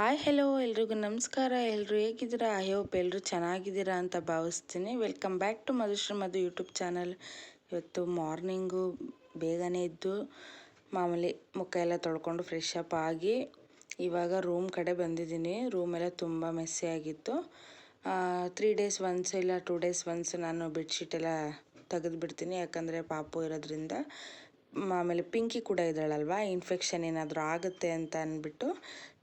Hi hello ಎಲ್ರಿಗೂ ನಮಸ್ಕಾರ. ಎಲ್ಲರೂ ಹೇಗಿದ್ದೀರಾ? ಐ ಹೋಪ್ ಎಲ್ಲರೂ ಚೆನ್ನಾಗಿದ್ದೀರಾ ಅಂತ ಭಾವಿಸ್ತೀನಿ. Welcome back to Madhushree Madhu YouTube channel. ಇವತ್ತು ಮಾರ್ನಿಂಗು ಬೇಗನೆ ಎದ್ದು ಮಾಮೂಲಿ ಮುಖ ಎಲ್ಲ ತೊಳ್ಕೊಂಡು ಫ್ರೆಶ್ ಅಪ್ ಆಗಿ ಇವಾಗ ರೂಮ್ ಕಡೆ ಬಂದಿದ್ದೀನಿ. ರೂಮೆಲ್ಲ ತುಂಬ ಮೆಸ್ಸಿ ಆಗಿತ್ತು. 3 ಡೇಸ್ ಒನ್ಸ್ ಇಲ್ಲ 2 ಡೇಸ್ ಒನ್ಸ್ ನಾನು ಬೆಡ್ಶೀಟ್ ಎಲ್ಲ ತೆಗೆದುಬಿಡ್ತೀನಿ. ಯಾಕಂದರೆ ಪಾಪು ಇರೋದ್ರಿಂದ. ಆಮೇಲೆ ಪಿಂಕಿ ಕೂಡ ಇದ್ದಾಳಲ್ವ, ಇನ್ಫೆಕ್ಷನ್ ಏನಾದರೂ ಆಗುತ್ತೆ ಅಂತ ಅಂದ್ಬಿಟ್ಟು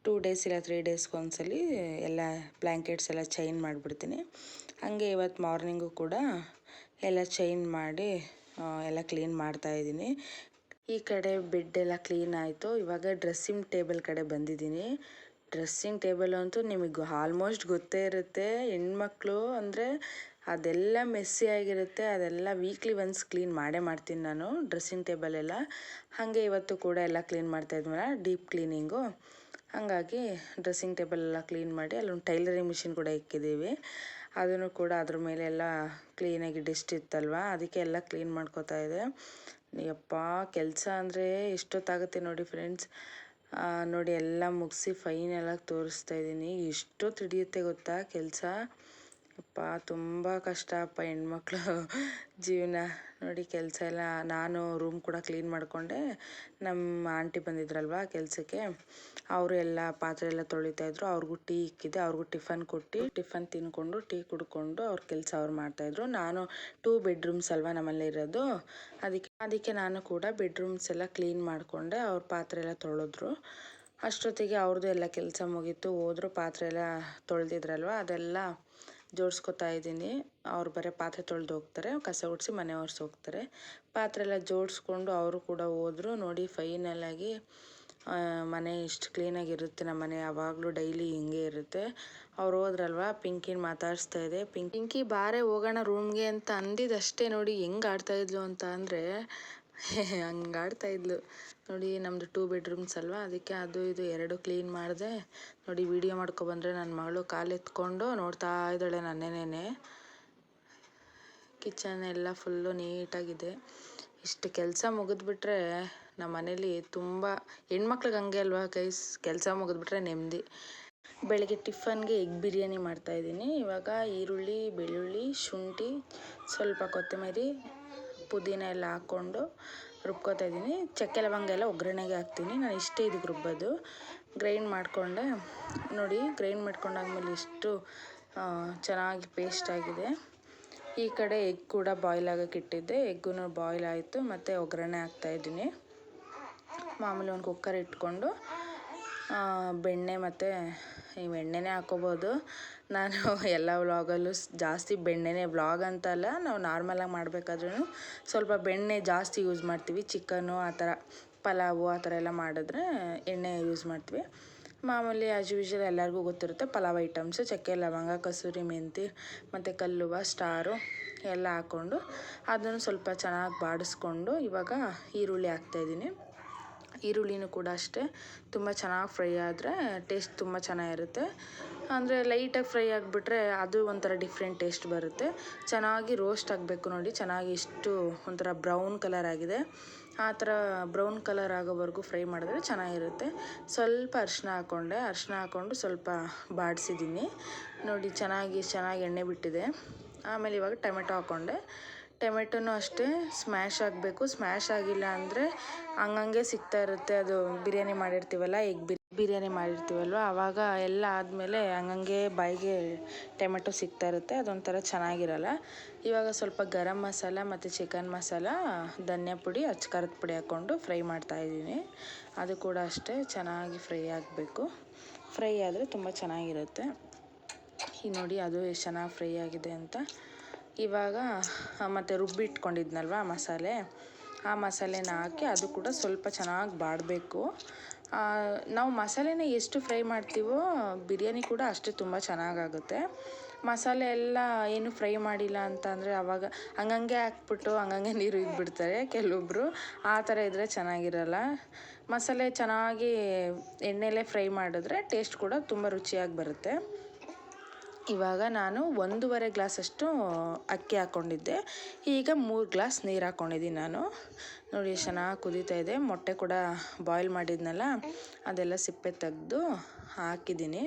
2 ಡೇಸ್ ಇಲ್ಲ 3 ಡೇಸ್ಗೊಂದ್ಸಲಿ ಎಲ್ಲ ಬ್ಲ್ಯಾಂಕೆಟ್ಸ್ ಎಲ್ಲ ಚೇಂಜ್ ಮಾಡಿಬಿಡ್ತೀನಿ. ಹಾಗೆ ಇವತ್ತು ಮಾರ್ನಿಂಗು ಕೂಡ ಎಲ್ಲ ಚೇಂಜ್ ಮಾಡಿ ಎಲ್ಲ ಕ್ಲೀನ್ ಮಾಡ್ತಾಯಿದ್ದೀನಿ. ಈ ಕಡೆ ಬೆಡ್ ಎಲ್ಲ ಕ್ಲೀನ್ ಆಯಿತು. ಇವಾಗ ಡ್ರೆಸ್ಸಿಂಗ್ ಟೇಬಲ್ ಕಡೆ ಬಂದಿದ್ದೀನಿ. ಡ್ರೆಸ್ಸಿಂಗ್ ಟೇಬಲ್ ಅಂತೂ ನಿಮಗೆ ಆಲ್ಮೋಸ್ಟ್ ಗೊತ್ತೇ ಇರುತ್ತೆ. ಹೆಣ್ಮಕ್ಳು ಅಂದರೆ ಅದೆಲ್ಲ ಮೆಸ್ಸಿ ಆಗಿರುತ್ತೆ. ಅದೆಲ್ಲ ವೀಕ್ಲಿ ಒನ್ಸ್ ಕ್ಲೀನ್ ಮಾಡೇ ಮಾಡ್ತೀನಿ ನಾನು ಡ್ರೆಸ್ಸಿಂಗ್ ಟೇಬಲ್ ಎಲ್ಲ. ಹಾಗೆ ಇವತ್ತು ಕೂಡ ಎಲ್ಲ ಕ್ಲೀನ್ ಮಾಡ್ತಾಯಿದ್ವಲ್ಲ, ಡೀಪ್ ಕ್ಲೀನಿಂಗು. ಹಾಗಾಗಿ ಡ್ರೆಸ್ಸಿಂಗ್ ಟೇಬಲ್ ಎಲ್ಲ ಕ್ಲೀನ್ ಮಾಡಿ ಅಲ್ಲೊಂದು ಟೈಲರಿಂಗ್ ಮಿಷಿನ್ ಕೂಡ ಇಕ್ಕಿದ್ದೀವಿ. ಅದನ್ನು ಕೂಡ ಅದ್ರ ಮೇಲೆಲ್ಲ ಕ್ಲೀನಾಗಿ ಡಿಸ್ಟ್ ಇತ್ತಲ್ವ, ಅದಕ್ಕೆ ಎಲ್ಲ ಕ್ಲೀನ್ ಮಾಡ್ಕೋತಾ ಇದೆ. ಯಪ್ಪ ಕೆಲಸ ಅಂದರೆ ಎಷ್ಟೊತ್ತಾಗುತ್ತೆ ನೋಡಿ ಫ್ರೆಂಡ್ಸ್. ನೋಡಿ ಎಲ್ಲ ಮುಗಿಸಿ ಫೈನಲಾಗಿ ತೋರಿಸ್ತಾ ಇದ್ದೀನಿ. ಎಷ್ಟೊತ್ತು ಹಿಡಿಯುತ್ತೆ ಗೊತ್ತಾ ಕೆಲಸ. ಅಪ್ಪ ತುಂಬ ಕಷ್ಟ ಅಪ್ಪ ಹೆಣ್ಮಕ್ಳು ಜೀವನ. ನೋಡಿ ಕೆಲಸ ಎಲ್ಲ ನಾನು ರೂಮ್ ಕೂಡ ಕ್ಲೀನ್ ಮಾಡಿಕೊಂಡೆ. ನಮ್ಮ ಆಂಟಿ ಬಂದಿದ್ರಲ್ವ ಕೆಲಸಕ್ಕೆ, ಅವರು ಎಲ್ಲ ಪಾತ್ರೆ ಎಲ್ಲ ತೊಳಿತಾಯಿದ್ರು. ಅವ್ರಿಗೂ ಟೀ ಇಕ್ಕಿದೆ. ಅವ್ರಿಗೂ ಟಿಫನ್ ಕೊಟ್ಟು ಟಿಫನ್ ತಿನ್ಕೊಂಡು ಟೀ ಕುಡ್ಕೊಂಡು ಅವ್ರ ಕೆಲಸ ಅವ್ರು ಮಾಡ್ತಾಯಿದ್ರು. ನಾನು 2 ಬೆಡ್ರೂಮ್ಸ್ ಅಲ್ವ ನಮ್ಮಲ್ಲಿ ಇರೋದು, ಅದಕ್ಕೆ ನಾನು ಕೂಡ ಬೆಡ್ರೂಮ್ಸ್ ಎಲ್ಲ ಕ್ಲೀನ್ ಮಾಡಿಕೊಂಡೆ. ಅವ್ರ ಪಾತ್ರೆ ಎಲ್ಲ ತೊಳೆದ್ರು. ಅಷ್ಟೊತ್ತಿಗೆ ಅವ್ರದ್ದು ಎಲ್ಲ ಕೆಲಸ ಮುಗೀತು. ಹೋದ್ರು, ಪಾತ್ರೆ ಎಲ್ಲ ತೊಳೆದಿದ್ರಲ್ವ ಅದೆಲ್ಲ ಜೋಡಿಸ್ಕೊತಾ ಇದ್ದೀನಿ. ಅವ್ರು ಬರೀ ಪಾತ್ರೆ ತೊಳೆದು ಹೋಗ್ತಾರೆ, ಕಸ ಗುಡಿಸಿ ಮನೆ ಒರೆಸಿ ಹೋಗ್ತಾರೆ. ಪಾತ್ರೆ ಎಲ್ಲ ಜೋಡಿಸ್ಕೊಂಡು ಅವರು ಕೂಡ ಹೋದರು. ನೋಡಿ ಫೈನಲಾಗಿ ಮನೆ ಇಷ್ಟು ಕ್ಲೀನಾಗಿರುತ್ತೆ. ನಮ್ಮ ಮನೆ ಯಾವಾಗಲೂ ಡೈಲಿ ಹಿಂಗೆ ಇರುತ್ತೆ. ಅವ್ರು ಹೋದ್ರಲ್ವ, ಪಿಂಕಿನ ಮಾತಾಡಿಸ್ತಾ ಇದೆ. ಪಿಂಕಿ ಬಾರೆ ಹೋಗೋಣ ರೂಮ್ಗೆ ಅಂತ ಅಂದಿದ್ದಷ್ಟೇ. ನೋಡಿ ಹೆಂಗೆ ಆಡ್ತಾಯಿದ್ಲು ಅಂತ ಅಂದರೆ ಹಂಗೆ ಆಡ್ತಾಯಿದ್ಲು. ನೋಡಿ ನಮ್ಮದು 2 ಬೆಡ್ರೂಮ್ಸ್ ಅಲ್ವ, ಅದಕ್ಕೆ ಅದು ಇದು 2 ಕ್ಲೀನ್ ಮಾಡಿದೆ. ನೋಡಿ ವಿಡಿಯೋ ಮಾಡ್ಕೊಬಂದರೆ ನನ್ನ ಮಗಳು ಕಾಲೆತ್ಕೊಂಡು ನೋಡ್ತಾ ಇದ್ದಾಳೆ ನನ್ನೇನೆ. ಕಿಚನ್ ಎಲ್ಲ ಫುಲ್ಲು ನೀಟಾಗಿದೆ. ಇಷ್ಟು ಕೆಲಸ ಮುಗಿದ್ಬಿಟ್ರೆ ನಮ್ಮ ಮನೇಲಿ ತುಂಬ ಹೆಣ್ಮಕ್ಳಿಗೆ ಹಂಗೆ ಅಲ್ವಾ ಗೈಸ್, ಕೆಲಸ ಮುಗಿದ್ಬಿಟ್ರೆ ನೆಮ್ಮದಿ. ಬೆಳಗ್ಗೆ ಟಿಫನ್ಗೆ ಎಗ್ ಬಿರಿಯಾನಿ ಮಾಡ್ತಾಯಿದ್ದೀನಿ. ಇವಾಗ ಈರುಳ್ಳಿ, ಬೆಳ್ಳುಳ್ಳಿ, ಶುಂಠಿ, ಸ್ವಲ್ಪ ಕೊತ್ತಂಬರಿ, ಪುದೀನ ಎಲ್ಲ ಹಾಕ್ಕೊಂಡು ರುಬ್ಕೋತಾ ಇದ್ದೀನಿ. ಚಕ್ಕೆ ಲವಂಗ ಎಲ್ಲ ಒಗ್ಗರಣೆಗೆ ಹಾಕ್ತೀನಿ. ನಾನು ಇಷ್ಟೇ ಇದಕ್ಕೆ ರುಬ್ಬೋದು. ಗ್ರೈಂಡ್ ಮಾಡಿಕೊಂಡೆ. ನೋಡಿ ಗ್ರೈಂಡ್ ಮಾಡ್ಕೊಂಡಾದ್ಮೇಲೆ ಇಷ್ಟು ಚೆನ್ನಾಗಿ ಪೇಸ್ಟ್ ಆಗಿದೆ. ಈ ಕಡೆ ಎಗ್ ಕೂಡ ಬಾಯ್ಲ್ ಆಗೋಕೆ ಇಟ್ಟಿದ್ದೆ. ಎಗ್ಗು ಬಾಯ್ಲ್ ಆಯಿತು. ಮತ್ತು ಒಗ್ಗರಣೆ ಹಾಕ್ತಾಯಿದ್ದೀನಿ. ಮಾಮೂಲಿ ಒಂದು ಕುಕ್ಕರ್ ಇಟ್ಕೊಂಡು ಬೆಣ್ಣೆ ಮತ್ತು ನೀವು ಎಣ್ಣೆನೇ ಹಾಕ್ಕೋಬೋದು. ನಾನು ಎಲ್ಲ ವ್ಲಾಗಲ್ಲೂ ಜಾಸ್ತಿ ಬೆಣ್ಣೆನೇ, ವ್ಲಾಗ್ ಅಂತಲ್ಲ, ನಾವು ನಾರ್ಮಲಾಗಿ ಮಾಡಬೇಕಾದ್ರೂ ಸ್ವಲ್ಪ ಬೆಣ್ಣೆ ಜಾಸ್ತಿ ಯೂಸ್ ಮಾಡ್ತೀವಿ. ಚಿಕನ್ನು ಆ ಥರ, ಪಲಾವು ಆ ಥರ ಎಲ್ಲ ಮಾಡಿದ್ರೆ ಎಣ್ಣೆ ಯೂಸ್ ಮಾಡ್ತೀವಿ. ಮಾಮೂಲಿ ಆ್ಯಸ್ ಯೂಶ್ವಲ್ ಎಲ್ಲರಿಗೂ ಗೊತ್ತಿರುತ್ತೆ ಪಲಾವ್ ಐಟಮ್ಸು, ಚಕ್ಕೆ ಲವಂಗ, ಕಸೂರಿ ಮೆಂತಿ ಮತ್ತು ಕಲ್ಲುವ, ಸ್ಟಾರು ಎಲ್ಲ ಹಾಕ್ಕೊಂಡು ಅದನ್ನು ಸ್ವಲ್ಪ ಚೆನ್ನಾಗಿ ಬಾಡಿಸ್ಕೊಂಡು ಇವಾಗ ಈರುಳ್ಳಿ ಹಾಕ್ತಾಯಿದ್ದೀನಿ. ಈರುಳ್ಳಿನೂ ಕೂಡ ಅಷ್ಟೇ ತುಂಬ ಚೆನ್ನಾಗಿ ಫ್ರೈ ಆದರೆ ಟೇಸ್ಟ್ ತುಂಬ ಚೆನ್ನಾಗಿರುತ್ತೆ. ಅಂದರೆ ಲೈಟಾಗಿ ಫ್ರೈ ಆಗಿಬಿಟ್ರೆ ಅದು ಒಂಥರ ಡಿಫ್ರೆಂಟ್ ಟೇಸ್ಟ್ ಬರುತ್ತೆ. ಚೆನ್ನಾಗಿ ರೋಸ್ಟ್ ಆಗಬೇಕು. ನೋಡಿ ಚೆನ್ನಾಗಿ ಇಷ್ಟು ಒಂಥರ ಬ್ರೌನ್ ಕಲರ್ ಆಗಿದೆ. ಆ ಥರ ಬ್ರೌನ್ ಕಲರ್ ಆಗೋವರೆಗೂ ಫ್ರೈ ಮಾಡಿದ್ರೆ ಚೆನ್ನಾಗಿರುತ್ತೆ. ಸ್ವಲ್ಪ ಅರಿಶಿನ ಹಾಕ್ಕೊಂಡು ಸ್ವಲ್ಪ ಬಾಡಿಸಿದ್ದೀನಿ. ನೋಡಿ ಚೆನ್ನಾಗಿ ಎಣ್ಣೆ ಬಿಟ್ಟಿದೆ. ಆಮೇಲೆ ಇವಾಗ ಟೊಮೆಟೊ ಹಾಕ್ಕೊಂಡೆ. ಟೊಮೆಟೊನೂ ಅಷ್ಟೇ ಸ್ಮ್ಯಾಶ್ ಆಗಬೇಕು. ಸ್ಮ್ಯಾಶ್ ಆಗಿಲ್ಲ ಅಂದರೆ ಹಂಗಂಗೆ ಸಿಗ್ತಾ ಇರುತ್ತೆ. ಅದು ಬಿರಿಯಾನಿ ಮಾಡಿರ್ತೀವಲ್ಲ, ಎಗ್ ಬಿರಿಯಾನಿ ಮಾಡಿರ್ತೀವಲ್ವ, ಆವಾಗ ಎಲ್ಲ ಆದಮೇಲೆ ಹಂಗಂಗೆ ಬಾಯಿಗೆ ಟೊಮೆಟೊ ಸಿಗ್ತಾ ಇರುತ್ತೆ. ಅದೊಂಥರ ಚೆನ್ನಾಗಿರಲ್ಲ. ಇವಾಗ ಸ್ವಲ್ಪ ಗರಂ ಮಸಾಲ ಮತ್ತು ಚಿಕನ್ ಮಸಾಲ, ಧನಿಯಾ ಪುಡಿ, ಅಚ್ಚ ಖಾರದ ಪುಡಿ ಹಾಕ್ಕೊಂಡು ಫ್ರೈ ಮಾಡ್ತಾಯಿದ್ದೀನಿ. ಅದು ಕೂಡ ಅಷ್ಟೇ ಚೆನ್ನಾಗಿ ಫ್ರೈ ಆಗಬೇಕು. ಫ್ರೈ ಆದರೆ ತುಂಬ ಚೆನ್ನಾಗಿರುತ್ತೆ. ಈಗ ನೋಡಿ ಅದು ಎಷ್ಟು ಚೆನ್ನಾಗಿ ಫ್ರೈ ಆಗಿದೆ ಅಂತ. ಇವಾಗ ಮತ್ತು ರುಬ್ಬಿಟ್ಕೊಂಡಿದ್ನಲ್ವ ಮಸಾಲೆ, ಆ ಮಸಾಲೆನ ಹಾಕಿ ಅದು ಕೂಡ ಸ್ವಲ್ಪ ಚೆನ್ನಾಗಿ ಬಾಡಬೇಕು. ನಾವು ಮಸಾಲೆನ ಎಷ್ಟು ಫ್ರೈ ಮಾಡ್ತೀವೋ ಬಿರಿಯಾನಿ ಕೂಡ ಅಷ್ಟೇ ತುಂಬ ಚೆನ್ನಾಗಾಗುತ್ತೆ. ಮಸಾಲೆ ಎಲ್ಲ ಏನು ಫ್ರೈ ಮಾಡಿಲ್ಲ ಅಂತ ಅಂದರೆ ಆವಾಗ ಹಂಗಂಗೆ ಹಾಕ್ಬಿಟ್ಟು ಹಂಗಂಗೆ ನೀರು ಇದ್ಬಿಡ್ತಾರೆ ಕೆಲವೊಬ್ಬರು. ಆ ಥರ ಇದ್ದರೆ ಚೆನ್ನಾಗಿರಲ್ಲ. ಮಸಾಲೆ ಚೆನ್ನಾಗಿ ಎಣ್ಣೆಲೇ ಫ್ರೈ ಮಾಡಿದ್ರೆ ಟೇಸ್ಟ್ ಕೂಡ ತುಂಬ ರುಚಿಯಾಗಿ ಬರುತ್ತೆ. ಇವಾಗ ನಾನು 1.5 ಗ್ಲಾಸಷ್ಟು ಅಕ್ಕಿ ಹಾಕ್ಕೊಂಡಿದ್ದೆ. ಈಗ 3 ಗ್ಲಾಸ್ ನೀರು ಹಾಕ್ಕೊಂಡಿದ್ದೀನಿ ನಾನು. ನೋಡಿ ಚೆನ್ನಾಗಿ ಕುದೀತಾ ಇದೆ. ಮೊಟ್ಟೆ ಕೂಡ ಬಾಯ್ಲ್ ಮಾಡಿದ್ನಲ್ಲ, ಅದೆಲ್ಲ ಸಿಪ್ಪೆ ತೆಗೆದು ಹಾಕಿದ್ದೀನಿ.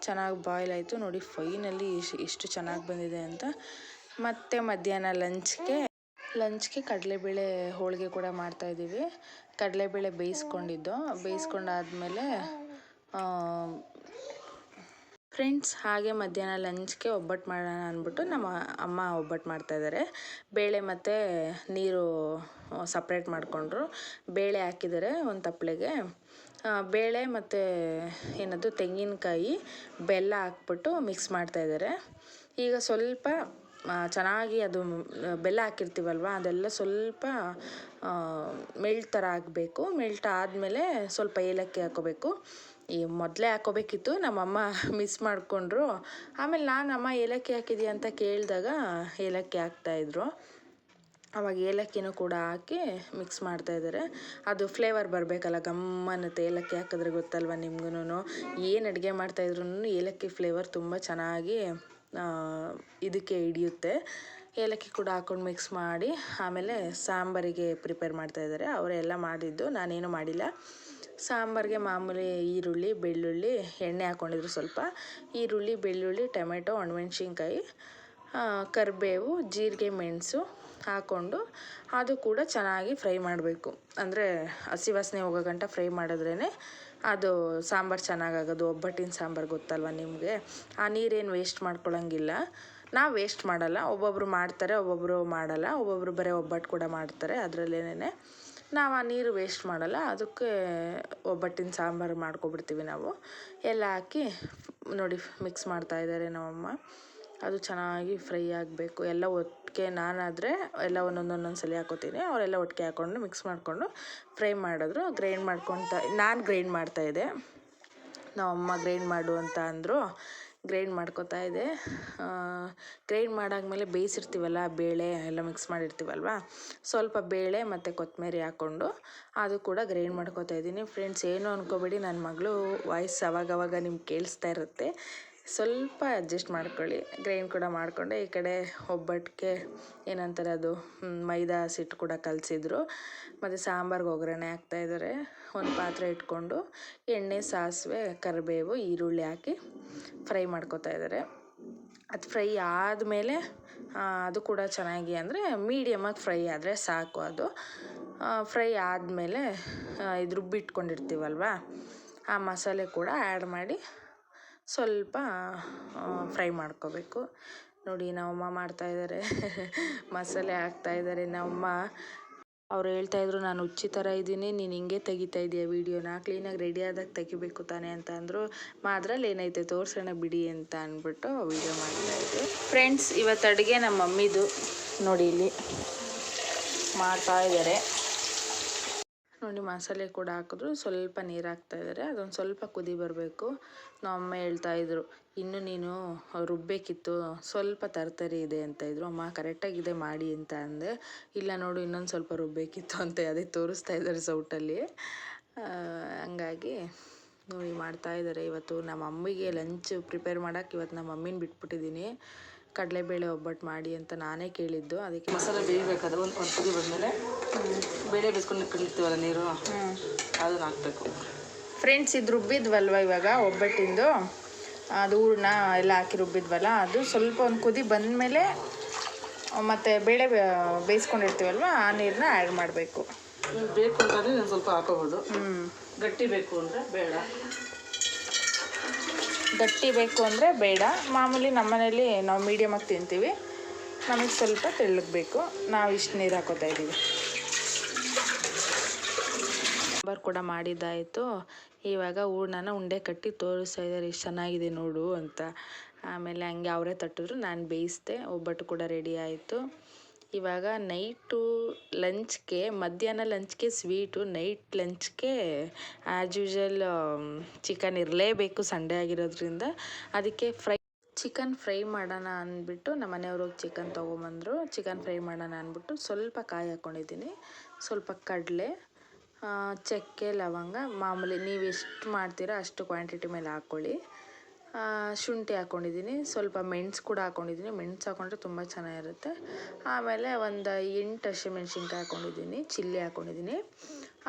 ಚೆನ್ನಾಗಿ ಬಾಯ್ಲ್ ಆಯಿತು ನೋಡಿ. ಫೈನಲಿ ಎಷ್ಟು ಚೆನ್ನಾಗಿ ಬಂದಿದೆ ಅಂತ. ಮತ್ತು ಮಧ್ಯಾಹ್ನ ಲಂಚ್ಗೆ ಕಡಲೆಬೇಳೆ ಹೋಳಿಗೆ ಕೂಡ ಮಾಡ್ತಾಯಿದ್ದೀವಿ. ಕಡಲೆಬೇಳೆ ಬೇಯಿಸ್ಕೊಂಡಾದ್ಮೇಲೆ ಫ್ರೆಂಡ್ಸ್, ಹಾಗೆ ಮಧ್ಯಾಹ್ನ ಲಂಚ್ಗೆ ಒಬ್ಬಟ್ಟು ಮಾಡೋಣ ಅಂದ್ಬಿಟ್ಟು ನಮ್ಮ ಅಮ್ಮ ಒಬ್ಬಟ್ಟು ಮಾಡ್ತಾಯಿದ್ದಾರೆ. ಬೇಳೆ ಮತ್ತು ನೀರು ಸಪ್ರೇಟ್ ಮಾಡಿಕೊಂಡ್ರು. ಬೇಳೆ ಹಾಕಿದ್ದಾರೆ ಒಂದು ತಪ್ಪಲೆಗೆ. ಬೇಳೆ ಮತ್ತು ತೆಂಗಿನಕಾಯಿ, ಬೆಲ್ಲ ಹಾಕ್ಬಿಟ್ಟು ಮಿಕ್ಸ್ ಮಾಡ್ತಾಯಿದ್ದಾರೆ. ಈಗ ಸ್ವಲ್ಪ ಚೆನ್ನಾಗಿ ಅದು ಬೆಲ್ಲ ಹಾಕಿರ್ತೀವಲ್ವ, ಅದೆಲ್ಲ ಸ್ವಲ್ಪ ಮೆಲ್ಟ್ ಥರ ಆಗಬೇಕು. ಮೆಲ್ಟ್ ಆದಮೇಲೆ ಸ್ವಲ್ಪ ಏಲಕ್ಕಿ ಹಾಕ್ಕೋಬೇಕು. ಮೊದಲೇ ಹಾಕ್ಕೋಬೇಕಿತ್ತು, ನಮ್ಮಮ್ಮ ಮಿಸ್ ಮಾಡಿಕೊಂಡ್ರು. ಆಮೇಲೆ ಅಮ್ಮ ಏಲಕ್ಕಿ ಹಾಕಿದೀಯ ಅಂತ ಕೇಳಿದಾಗ ಏಲಕ್ಕಿ ಹಾಕ್ತಾಯಿದ್ರು. ಆವಾಗ ಏಲಕ್ಕಿನೂ ಕೂಡ ಹಾಕಿ ಮಿಕ್ಸ್ ಮಾಡ್ತಾಯಿದ್ದಾರೆ. ಅದು ಫ್ಲೇವರ್ ಬರಬೇಕಲ್ಲ, ಗಮ್ಮನ್ನುತ್ತೆ. ಏಲಕ್ಕಿ ಹಾಕಿದ್ರೆ ಗೊತ್ತಲ್ವ ನಿಮ್ಗೂ, ಏನು ಅಡುಗೆ ಮಾಡ್ತಾಯಿದ್ರು ಏಲಕ್ಕಿ ಫ್ಲೇವರ್ ತುಂಬ ಚೆನ್ನಾಗಿ ಇದಕ್ಕೆ ಹಿಡಿಯುತ್ತೆ. ಏಲಕ್ಕಿ ಕೂಡ ಹಾಕ್ಕೊಂಡು ಮಿಕ್ಸ್ ಮಾಡಿ ಆಮೇಲೆ ಸಾಂಬಾರಿಗೆ ಪ್ರಿಪೇರ್ ಮಾಡ್ತಾಯಿದ್ದಾರೆ. ಅವರೆಲ್ಲ ಮಾಡಿದ್ದು, ನಾನೇನು ಮಾಡಿಲ್ಲ. ಸಾಂಬಾರಿಗೆ ಮಾಮೂಲಿ ಈರುಳ್ಳಿ, ಬೆಳ್ಳುಳ್ಳಿ, ಎಣ್ಣೆ ಹಾಕ್ಕೊಂಡಿದ್ರು ಸ್ವಲ್ಪ. ಈರುಳ್ಳಿ, ಬೆಳ್ಳುಳ್ಳಿ, ಟೊಮೆಟೊ, ಒಣಮೆಣ್ಸಿನ್ಕಾಯಿ, ಕರಿಬೇವು, ಜೀರಿಗೆ, ಮೆಣಸು ಹಾಕ್ಕೊಂಡು ಅದು ಕೂಡ ಚೆನ್ನಾಗಿ ಫ್ರೈ ಮಾಡಬೇಕು. ಅಂದರೆ ಹಸಿ ವಾಸನೆ ಹೋಗೋ ಗಂಟ ಫ್ರೈ ಮಾಡಿದ್ರೇ ಅದು ಸಾಂಬಾರು ಚೆನ್ನಾಗಾಗೋದು. ಒಬ್ಬಟ್ಟಿನ ಸಾಂಬಾರು ಗೊತ್ತಲ್ವ ನಿಮಗೆ. ಆ ನೀರೇನು ವೇಸ್ಟ್ ಮಾಡ್ಕೊಳ್ಳೋಂಗಿಲ್ಲ. ನಾವು ವೇಸ್ಟ್ ಮಾಡಲ್ಲ. ಒಬ್ಬೊಬ್ಬರು ಮಾಡ್ತಾರೆ, ಒಬ್ಬೊಬ್ಬರು ಮಾಡಲ್ಲ. ಒಬ್ಬೊಬ್ಬರು ಬರೀ ಒಬ್ಬಟ್ಟು ಕೂಡ ಮಾಡ್ತಾರೆ ಅದರಲ್ಲೇನೆ. ನಾವು ಆ ನೀರು ವೇಸ್ಟ್ ಮಾಡಲ್ಲ. ಅದಕ್ಕೆ ಒಬ್ಬಟ್ಟಿನ ಸಾಂಬಾರು ಮಾಡ್ಕೊಬಿಡ್ತೀವಿ ನಾವು. ಎಲ್ಲ ಹಾಕಿ ನೋಡಿ ಮಿಕ್ಸ್ ಮಾಡ್ತಾಯಿದ್ದಾರೆ ನಮ್ಮಮ್ಮ. ಅದು ಚೆನ್ನಾಗಿ ಫ್ರೈ ಆಗಬೇಕು. ಎಲ್ಲ ಒಟ್ಟಿಗೆ, ನಾನಾದರೆ ಎಲ್ಲ ಒಂದೊಂದು ಸಲ ಹಾಕೋತೀನಿ. ಅವರೆಲ್ಲ ಒಟ್ಟಿಗೆ ಹಾಕ್ಕೊಂಡು ಮಿಕ್ಸ್ ಮಾಡಿಕೊಂಡು ಫ್ರೈ ಮಾಡಿದ್ರು. ನಾನು ಗ್ರೈಂಡ್ ಮಾಡ್ತಾಯಿದ್ದೆ. ನಮ್ಮಮ್ಮ ಗ್ರೈಂಡ್ ಮಾಡು ಅಂತ ಅಂದರು. ಗ್ರೈಂಡ್ ಮಾಡ್ಕೊತಾ ಇದ್ದೆ. ಗ್ರೈಂಡ್ ಮಾಡಾದ್ಮೇಲೆ ಬೇಯಿಸಿರ್ತೀವಲ್ಲ, ಬೇಳೆ ಎಲ್ಲ ಮಿಕ್ಸ್ ಮಾಡಿರ್ತೀವಲ್ವ, ಸ್ವಲ್ಪ ಬೇಳೆ ಮತ್ತು ಕೊತ್ತಂಬರಿ ಹಾಕ್ಕೊಂಡು ಅದು ಕೂಡ ಗ್ರೈಂಡ್ ಮಾಡ್ಕೊತಾ ಇದ್ದೀನಿ. ಫ್ರೆಂಡ್ಸ್, ಏನು ಅಂದ್ಕೋಬೇಡಿ, ನನ್ನ ಮಗಳು ವಾಯ್ಸ್ ಅವಾಗವಾಗ ನಿಮ್ಗೆ ಕೇಳಿಸ್ತಾ ಇರುತ್ತೆ. ಸ್ವಲ್ಪ ಅಡ್ಜಸ್ಟ್ ಮಾಡ್ಕೊಳ್ಳಿ. ಗ್ರೈಂಡ್ ಕೂಡ ಮಾಡಿಕೊಂಡೆ. ಈ ಕಡೆ ಒಬ್ಬಟ್ಟಿಗೆ ಅದು ಮೈದಾ ಹಿಟ್ಟು ಕೂಡ ಕಲಸಿದ್ರು. ಮತ್ತು ಸಾಂಬಾರ್ಗೆ ಒಗ್ಗರಣೆ ಹಾಕ್ತಾಯಿದ್ದಾರೆ. ಒಂದು ಪಾತ್ರೆ ಇಟ್ಕೊಂಡು ಎಣ್ಣೆ, ಸಾಸಿವೆ, ಕರಿಬೇವು, ಈರುಳ್ಳಿ ಹಾಕಿ ಫ್ರೈ ಮಾಡ್ಕೊತಾ ಇದ್ದಾರೆ. ಅದು ಫ್ರೈ ಆದಮೇಲೆ ಅದು ಕೂಡ ಚೆನ್ನಾಗಿ, ಅಂದರೆ ಮೀಡಿಯಮಾಗಿ ಫ್ರೈ ಆದರೆ ಸಾಕು. ಅದು ಫ್ರೈ ಆದಮೇಲೆ ಇದು ರುಬ್ಬಿಟ್ಕೊಂಡಿರ್ತೀವಲ್ವ, ಆ ಮಸಾಲೆ ಕೂಡ ಆ್ಯಡ್ ಮಾಡಿ ಸ್ವಲ್ಪ ಫ್ರೈ ಮಾಡ್ಕೋಬೇಕು. ನೋಡಿ ನಮ್ಮಮ್ಮ ಮಾಡ್ತಾಯಿದ್ದಾರೆ. ಮಸಾಲೆ ಹಾಕ್ತಾಯಿದ್ದಾರೆ ನಮ್ಮಮ್ಮ. ಅವ್ರು ಹೇಳ್ತಾಯಿದ್ರು, ನಾನು ಹುಚ್ಚಿ ಥರ ಇದ್ದೀನಿ, ನೀನು ಹಿಂಗೆ ತೆಗಿತಾ ಇದೀಯ ವೀಡಿಯೋನ, ಕ್ಲೀನಾಗಿ ರೆಡಿ ಆದಾಗ ತೆಗಿಬೇಕು ತಾನೆ ಅಂತ ಅಂದರು. ಅದ್ರಲ್ಲಿ ಏನೈತೆ, ತೋರಿಸೋಣ ಬಿಡಿ ಅಂತ ಅಂದ್ಬಿಟ್ಟು ವೀಡಿಯೋ ಮಾಡ್ತಾಯಿದ್ದೆ. ಫ್ರೆಂಡ್ಸ್, ಇವತ್ತು ಅಡುಗೆ ನಮ್ಮ ಮಮ್ಮಿದು. ನೋಡಿ ಇಲ್ಲಿ ಮಾಡ್ತಾಯಿದ್ದಾರೆ. ನೋಡಿ ಮಸಾಲೆ ಕೂಡ ಹಾಕಿದ್ರು. ಸ್ವಲ್ಪ ನೀರು ಹಾಕ್ತಾಯಿದ್ದಾರೆ. ಅದೊಂದು ಸ್ವಲ್ಪ ಕುದಿ ಬರಬೇಕು. ನಮ್ಮಮ್ಮ ಹೇಳ್ತಾಯಿದ್ರು, ಇನ್ನು ನೀನು ರುಬ್ಬೇಕಿತ್ತು, ಸ್ವಲ್ಪ ತರ್ತರಿ ಇದೆ ಅಂತ ಇದ್ರು. ಅಮ್ಮ ಕರೆಕ್ಟಾಗಿದೆ ಮಾಡಿ ಅಂತ ಅಂದೆ. ಇಲ್ಲ ನೋಡು, ಇನ್ನೊಂದು ಸ್ವಲ್ಪ ರುಬ್ಬೇಕಿತ್ತು ಅಂತ ಅದೇ ತೋರಿಸ್ತಾ ಇದ್ದಾರೆ ಸೌಟಲ್ಲಿ. ಹಂಗಾಗಿ ನೋಡಿ ಮಾಡ್ತಾಯಿದ್ದಾರೆ. ಇವತ್ತು ನಮ್ಮ ಅಮ್ಮಿಗೆ ಲಂಚ್ ಪ್ರಿಪೇರ್ ಮಾಡೋಕ್ಕೆ ಇವತ್ತು ನಮ್ಮ ಮಮ್ಮಿನ ಬಿಟ್ಬಿಟ್ಟಿದ್ದೀನಿ. ಕಡಲೆಬೇಳೆ ಒಬ್ಬಟ್ಟು ಮಾಡಿ ಅಂತ ನಾನೇ ಕೇಳಿದ್ದು. ಅದಕ್ಕೆ ಮಸಾಲೆ ಬೇಯಬೇಕಾದ್ರೆ ಒಂದು ಕುದಿ ಬಂದಮೇಲೆ ಬೇಳೆ ಬೇಯಿಸ್ಕೊಂಡು ಇಟ್ಕೊಂಡಿರ್ತೀವಲ್ಲ ನೀರು, ಅದನ್ನು ಹಾಕಬೇಕು. ಫ್ರೆಂಡ್ಸ್, ಇದು ರುಬ್ಬಿದ್ವಲ್ವ ಇವಾಗ ಒಬ್ಬಟ್ಟಿಂದು, ಅದು ಹೂರಣ ಎಲ್ಲ ಹಾಕಿ ರುಬ್ಬಿದ್ವಲ್ಲ, ಅದು ಸ್ವಲ್ಪ ಒಂದು ಕುದಿ ಬಂದಮೇಲೆ ಮತ್ತು ಬೇಳೆ ಬೇಯಿಸ್ಕೊಂಡಿರ್ತೀವಲ್ವ, ಆ ನೀರನ್ನ ಆ್ಯಡ್ ಮಾಡಬೇಕು. ಬೇಕು ಅಂತಂದರೆ ನಾನು ಸ್ವಲ್ಪ ಹಾಕೋಬೋದು. ಗಟ್ಟಿ ಬೇಕು ಅಂದರೆ ಬೇಡ. ಗಟ್ಟಿ ಬೇಕು ಅಂದರೆ ಬೇಡ. ಮಾಮೂಲಿ ನಮ್ಮನೇಲಿ ನಾವು ಮೀಡಿಯಮಾಗಿ ತಿಂತೀವಿ. ನಮಗೆ ಸ್ವಲ್ಪ ತೆಳ್ಳಗೆ ಬೇಕು. ನಾವು ಇಷ್ಟು ನೀರು ಹಾಕೋತಾ ಇದ್ದೀವಿ. ಸಾಂಬಾರು ಕೂಡ ಮಾಡಿದ್ದಾಯಿತು. ಇವಾಗ ಹೂರ್ಣನ ಉಂಡೆ ಕಟ್ಟಿ ತೋರಿಸ್ತಾ ಇದ್ದಾರೆ, ಎಷ್ಟು ಚೆನ್ನಾಗಿದೆ ನೋಡು ಅಂತ. ಆಮೇಲೆ ಹಂಗೆ ಅವರೇ ತಟ್ಟಿದ್ರು, ನಾನು ಬೇಯಿಸಿದೆ. ಒಬ್ಬಟ್ಟು ಕೂಡ ರೆಡಿ ಆಯಿತು. ಇವಾಗ ನೈಟು ಲಂಚ್ಗೆ, ಮಧ್ಯಾಹ್ನ ಲಂಚ್ಗೆ ಸ್ವೀಟು, ನೈಟ್ ಲಂಚ್ಗೆ ಆ್ಯಸ್ ಯೂಶ್ವಲ್ ಚಿಕನ್ ಇರಲೇಬೇಕು, ಸಂಡೇ ಆಗಿರೋದ್ರಿಂದ. ಅದಕ್ಕೆ ಚಿಕನ್ ಫ್ರೈ ಮಾಡೋಣ ಅಂದ್ಬಿಟ್ಟು ನಮ್ಮ ಮನೆಯವರು ಚಿಕನ್ ತೊಗೊಂಬಂದರು. ಚಿಕನ್ ಫ್ರೈ ಮಾಡೋಣ ಅಂದ್ಬಿಟ್ಟು ಸ್ವಲ್ಪ ಕಾಯಿ ಹಾಕ್ಕೊಂಡಿದ್ದೀನಿ, ಸ್ವಲ್ಪ ಕಡಲೆ, ಚಕ್ಕೆ, ಲವಂಗ, ಮಾಮೂಲಿ ನೀವು ಎಷ್ಟು ಮಾಡ್ತೀರಾ ಅಷ್ಟು ಕ್ವಾಂಟಿಟಿ ಮೇಲೆ ಹಾಕ್ಕೊಳ್ಳಿ. ಶುಂಠಿ ಹಾಕ್ಕೊಂಡಿದ್ದೀನಿ, ಸ್ವಲ್ಪ ಮೆಣಸು ಕೂಡ ಹಾಕ್ಕೊಂಡಿದ್ದೀನಿ. ಮೆಣಸು ಹಾಕ್ಕೊಂಡ್ರೆ ತುಂಬ ಚೆನ್ನಾಗಿರುತ್ತೆ. ಆಮೇಲೆ ಒಂದು 8 ಹಸಿಮೆಣ್ಸಿನ್ಕಾಯಿ ಹಾಕ್ಕೊಂಡಿದ್ದೀನಿ, ಚಿಲ್ಲಿ ಹಾಕ್ಕೊಂಡಿದ್ದೀನಿ.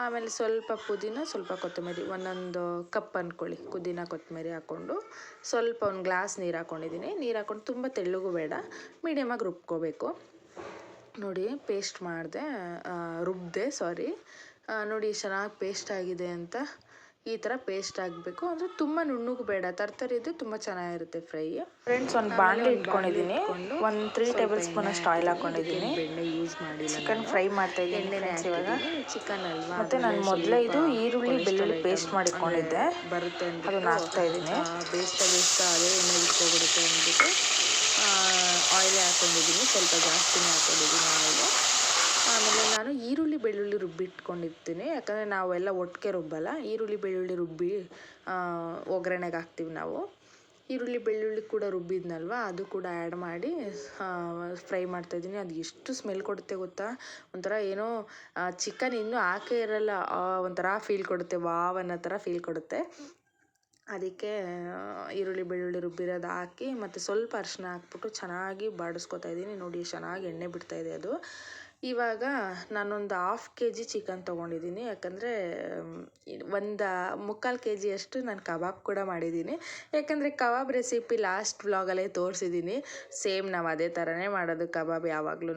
ಆಮೇಲೆ ಸ್ವಲ್ಪ ಪುದೀನ, ಸ್ವಲ್ಪ ಕೊತ್ತಂಬರಿ, ಒಂದೊಂದು ಕಪ್ ಅಂದ್ಕೊಳ್ಳಿ ಪುದೀನ ಕೊತ್ತಂಬರಿ ಹಾಕ್ಕೊಂಡು ಸ್ವಲ್ಪ ಒಂದು ಗ್ಲಾಸ್ ನೀರು ಹಾಕ್ಕೊಂಡಿದ್ದೀನಿ. ನೀರು ಹಾಕ್ಕೊಂಡು ತುಂಬ ತೆಳ್ಳಗೂ ಬೇಡ, ಮೀಡಿಯಮಾಗಿ ರುಬ್ಕೋಬೇಕು. ನೋಡಿ ಪೇಸ್ಟ್ ರುಬ್ಬಿದೆ ನೋಡಿ ಚೆನ್ನಾಗಿ ಪೇಸ್ಟ್ ಆಗಿದೆ ಅಂತ. ಈ ಥರ ಪೇಸ್ಟ್ ಆಗಬೇಕು, ಅಂದರೆ ತುಂಬ ನುಣ್ಣಗೂ ಬೇಡ, ತರ್ತರಿ ಇದ್ದು ತುಂಬ ಚೆನ್ನಾಗಿರುತ್ತೆ ಫ್ರೈ. ಫ್ರೆಂಡ್ಸ್, ಒಂದು ಬಾಣಲೆ ಇಟ್ಕೊಂಡಿದ್ದೀನಿ, ಒಂದು 3 ಟೇಬಲ್ ಸ್ಪೂನ್ ಅಷ್ಟು ಆಯಿಲ್ ಹಾಕ್ಕೊಂಡಿದ್ದೀನಿ. ಬೆಣ್ಣೆ ಯೂಸ್ ಮಾಡಿ ಚಿಕನ್ ಫ್ರೈ ಮಾಡ್ತಾ ಇದ್ದೀನಿ ಇವಾಗ. ಚಿಕನ್ ಅಲ್ವಾ, ಮತ್ತು ನಾನು ಮೊದಲೇ ಇದು ಈರುಳ್ಳಿ ಬೆಳ್ಳುಳ್ಳಿ ಪೇಸ್ಟ್ ಮಾಡಿಕೊಂಡಿದ್ದೆ, ಬರುತ್ತೆ ಅಂತ ಅದನ್ನು ಹಾಕ್ತಾ ಇದ್ದೀನಿ. ಬೇಯಿಸ್ತಾ ಅದೇ ಎಣ್ಣೆ ಬಿಟ್ಕೊಬಿಡುತ್ತೆ ಅಂದ್ಬಿಟ್ಟು ಆಯಿಲ್ ಹಾಕ್ಕೊಂಡಿದ್ದೀನಿ, ಸ್ವಲ್ಪ ಜಾಸ್ತಿನೇ ಹಾಕ್ಕೊಂಡಿದ್ದೀನಿ ಆಯಿಲು. ಆಮೇಲೆ ನಾನು ಈರುಳ್ಳಿ ಬೆಳ್ಳುಳ್ಳಿ ರುಬ್ಬಿಟ್ಕೊಂಡಿರ್ತೀನಿ, ಯಾಕಂದರೆ ನಾವೆಲ್ಲ ಒಟ್ಟಿಗೆ ರುಬ್ಬಲ್ಲ. ಈರುಳ್ಳಿ ಬೆಳ್ಳುಳ್ಳಿ ರುಬ್ಬಿ ಒಗ್ಗರಣೆಗೆ ಹಾಕ್ತೀವಿ ನಾವು. ಈರುಳ್ಳಿ ಬೆಳ್ಳುಳ್ಳಿ ಕೂಡ ರುಬ್ಬಿದ್ನಲ್ವ, ಅದು ಕೂಡ ಆ್ಯಡ್ ಮಾಡಿ ಫ್ರೈ ಮಾಡ್ತಾಯಿದ್ದೀನಿ. ಅದು ಎಷ್ಟು ಸ್ಮೆಲ್ ಕೊಡುತ್ತೆ ಗೊತ್ತಾ, ಒಂಥರ ಏನೋ ಚಿಕನ್ ಇನ್ನೂ ಹಾಕೇ ಇರಲ್ಲ, ಒಂಥರ ಫೀಲ್ ಕೊಡುತ್ತೆ, ವಾವ್ ಅನ್ನೋ ಥರ ಫೀಲ್ ಕೊಡುತ್ತೆ. ಅದಕ್ಕೆ ಈರುಳ್ಳಿ ಬೆಳ್ಳುಳ್ಳಿ ರುಬ್ಬಿರೋದು ಹಾಕಿ ಮತ್ತು ಸ್ವಲ್ಪ ಅರಿಶಿನ ಹಾಕ್ಬಿಟ್ಟು ಚೆನ್ನಾಗಿ ಬಾಡಿಸ್ಕೊತಾ ಇದ್ದೀನಿ. ನೋಡಿ ಚೆನ್ನಾಗಿ ಎಣ್ಣೆ ಬಿಡ್ತಾಯಿದೆ ಅದು. ಇವಾಗ ನಾನೊಂದು 1/2 kg ಚಿಕನ್ ತೊಗೊಂಡಿದ್ದೀನಿ, ಯಾಕಂದರೆ 1/4 kg ಅಷ್ಟು ನಾನು ಕಬಾಬ್ ಕೂಡ ಮಾಡಿದ್ದೀನಿ. ಯಾಕಂದರೆ ಕಬಾಬ್ ರೆಸಿಪಿ ಲಾಸ್ಟ್ ವ್ಲಾಗಲ್ಲೇ ತೋರಿಸಿದ್ದೀನಿ. ಸೇಮ್ ನಾವು ಅದೇ ಥರನೇ ಮಾಡೋದು ಕಬಾಬ್ ಯಾವಾಗ್ಲೂ.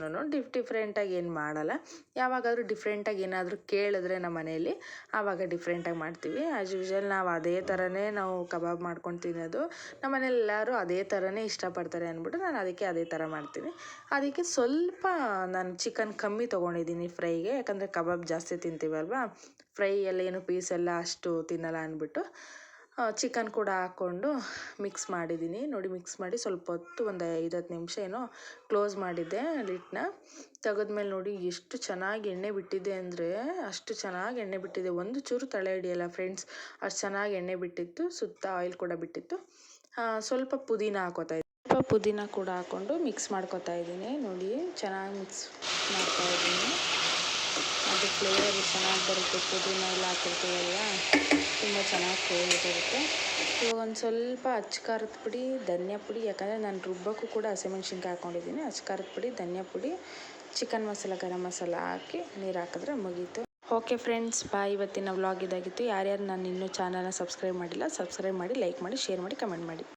ಡಿಫ್ರೆಂಟಾಗಿ ಏನು ಮಾಡಲ್ಲ. ಯಾವಾಗಾದರೂ ಡಿಫ್ರೆಂಟಾಗಿ ಏನಾದರೂ ಕೇಳಿದ್ರೆ ನಮ್ಮ ಮನೆಯಲ್ಲಿ ಆವಾಗ ಡಿಫ್ರೆಂಟಾಗಿ ಮಾಡ್ತೀವಿ. ಆ್ಯಸ್ ಯೂಶ್ವಲ್ ನಾವು ಅದೇ ಥರನೇ ನಾವು ಕಬಾಬ್ ಮಾಡ್ಕೊಂಡು ತಿನ್ನೋದು. ನಮ್ಮ ಮನೇಲಿ ಎಲ್ಲರೂ ಅದೇ ಥರನೇ ಇಷ್ಟಪಡ್ತಾರೆ ಅಂದ್ಬಿಟ್ಟು ನಾನು ಅದಕ್ಕೆ ಅದೇ ಥರ ಮಾಡ್ತೀನಿ. ಅದಕ್ಕೆ ಸ್ವಲ್ಪ ನಾನು ಚಿಕನ್ ಕಮ್ಮಿ ತೊಗೊಂಡಿದ್ದೀನಿ ಫ್ರೈಗೆ, ಯಾಕಂದರೆ ಕಬಾಬ್ ಜಾಸ್ತಿ ತಿಂತೀವಲ್ವ, ಫ್ರೈ ಎಲ್ಲ ಏನು ಪೀಸೆಲ್ಲ ಅಷ್ಟು ತಿನ್ನಲ್ಲ ಅಂದ್ಬಿಟ್ಟು ಚಿಕನ್ ಕೂಡ ಹಾಕ್ಕೊಂಡು ಮಿಕ್ಸ್ ಮಾಡಿದ್ದೀನಿ. ನೋಡಿ ಮಿಕ್ಸ್ ಮಾಡಿ ಸ್ವಲ್ಪ ಹೊತ್ತು ಒಂದು 5-10 ನಿಮಿಷ ಏನೋ ಕ್ಲೋಸ್ ಮಾಡಿದ್ದೆ ಲಿಡ್ನ. ತೆಗೆದ್ಮೇಲೆ ನೋಡಿ ಎಷ್ಟು ಚೆನ್ನಾಗಿ ಎಣ್ಣೆ ಬಿಟ್ಟಿದೆ ಅಂದರೆ ಅಷ್ಟು ಚೆನ್ನಾಗಿ ಎಣ್ಣೆ ಬಿಟ್ಟಿದೆ, ಒಂದು ಚೂರು ತಳೆ ಹಿಡಿಯಲ್ಲ ಫ್ರೆಂಡ್ಸ್, ಅಷ್ಟು ಚೆನ್ನಾಗಿ ಎಣ್ಣೆ ಬಿಟ್ಟಿತ್ತು, ಸುತ್ತ ಆಯಿಲ್ ಕೂಡ ಬಿಟ್ಟಿತ್ತು. ಸ್ವಲ್ಪ ಪುದೀನ ಪುದೀನ ಕೂಡ ಹಾಕ್ಕೊಂಡು ಮಿಕ್ಸ್ ಮಾಡ್ಕೊತಾ ಇದ್ದೀನಿ. ನೋಡಿ ಚೆನ್ನಾಗಿ ಮಿಕ್ಸ್ ಮಾಡ್ತಾಯಿದ್ದೀನಿ, ಅದು ಫ್ಲೇವರ್ ಚೆನ್ನಾಗಿ ಬರುತ್ತೆ. ಪುದೀನ ಎಲ್ಲ ಹಾಕಿರ್ತೀವಲ್ಲ, ತುಂಬ ಚೆನ್ನಾಗಿ ಫ್ಲೇವರ್ ಬರುತ್ತೆ. ಇವಾಗ ಒಂದು ಸ್ವಲ್ಪ ಅಚ್ಕಾರದ ಪುಡಿ, ಧನಿಯಾ ಪುಡಿ, ಯಾಕಂದರೆ ನಾನು ರುಬ್ಬಕ್ಕೂ ಕೂಡ ಹಸಿಮೆಣ್ಸಿನ್ಕಾಯಿ ಹಾಕ್ಕೊಂಡಿದ್ದೀನಿ. ಅಚ್ಕಾರದ ಪುಡಿ, ಧನಿಯಾ ಪುಡಿ, ಚಿಕನ್ ಮಸಾಲ, ಗರಂ ಮಸಾಲ ಹಾಕಿ ನೀರು ಹಾಕಿದ್ರೆ ಮುಗೀತು. ಓಕೆ ಫ್ರೆಂಡ್ಸ್, ಬಾಯ್. ಇವತ್ತಿನ ವ್ಲಾಗ್ ಇದಾಗಿತ್ತು. ಯಾರ್ಯಾರು ನಾನು ಇನ್ನೂ ಚಾನಲ್ನ ಸಬ್ಸ್ಕ್ರೈಬ್ ಮಾಡಿಲ್ಲ, ಸಬ್ಸ್ಕ್ರೈಬ್ ಮಾಡಿ, ಲೈಕ್ ಮಾಡಿ, ಶೇರ್ ಮಾಡಿ, ಕಮೆಂಟ್ ಮಾಡಿ.